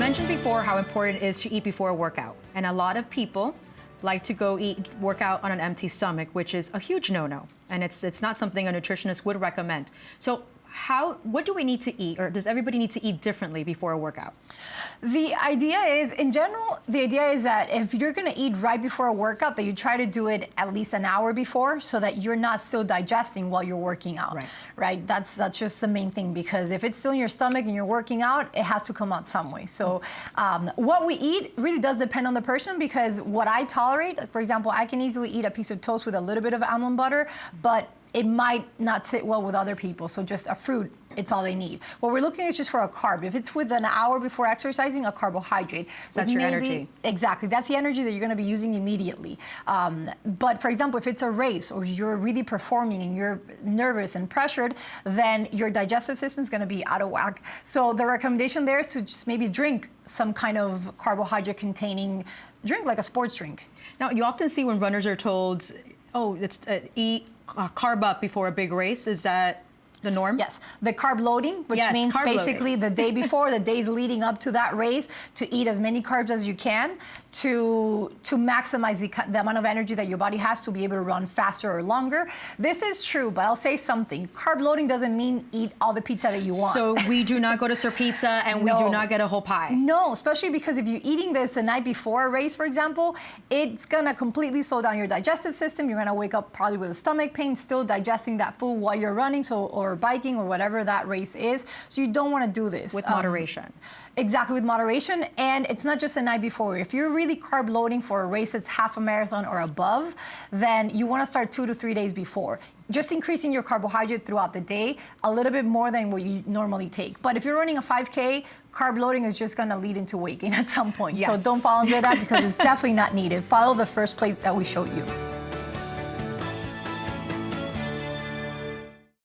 mentioned before how important it is to eat before a workout. And a lot of people like to go workout on an empty stomach, which is a huge no-no. And it's not something a nutritionist would recommend. So what do we need to eat, or does everybody need to eat differently before a workout? The idea is, in general, the idea is that if you're gonna eat right before a workout, that you try to do it at least an hour before so that you're not still digesting while you're working out, right? That's just the main thing, because if it's still in your stomach and you're working out, it has to come out some way. So what we eat really does depend on the person, because what I tolerate, for example, I can easily eat a piece of toast with a little bit of almond butter, but it might not sit well with other people. So just a fruit, it's all they need. What we're looking at is just for a carb. If it's with an hour before exercising, a carbohydrate. So that's your energy. Exactly, that's the energy that you're gonna be using immediately. But for example, if it's a race or you're really performing and you're nervous and pressured, then your digestive system is gonna be out of whack. So the recommendation there is to just maybe drink some kind of carbohydrate containing drink, like a sports drink. Now, you often see when runners are told, oh, it's eat carb up before a big race. Is that the norm? Yes, the carb loading, which means basically the day before, the days leading up to that race, to eat as many carbs as you can to maximize the amount of energy that your body has to be able to run faster or longer. This is true, but I'll say something. Carb loading doesn't mean eat all the pizza that you want. So we do not go to Sir Pizza and we do not get a whole pie? No, especially because if you're eating this the night before a race, for example, it's gonna completely slow down your digestive system. You're gonna wake up probably with a stomach pain, still digesting that food while you're running, or biking, or whatever that race is. So you don't wanna do this. With moderation. Exactly, with moderation. And it's not just the night before. If you're really carb loading for a race that's half a marathon or above, then you wanna start 2 to 3 days before. Just increasing your carbohydrate throughout the day, a little bit more than what you normally take. But if you're running a 5K, carb loading is just gonna lead into weight gain at some point. Yes. So don't fall under that, because it's definitely not needed. Follow the first plate that we showed you.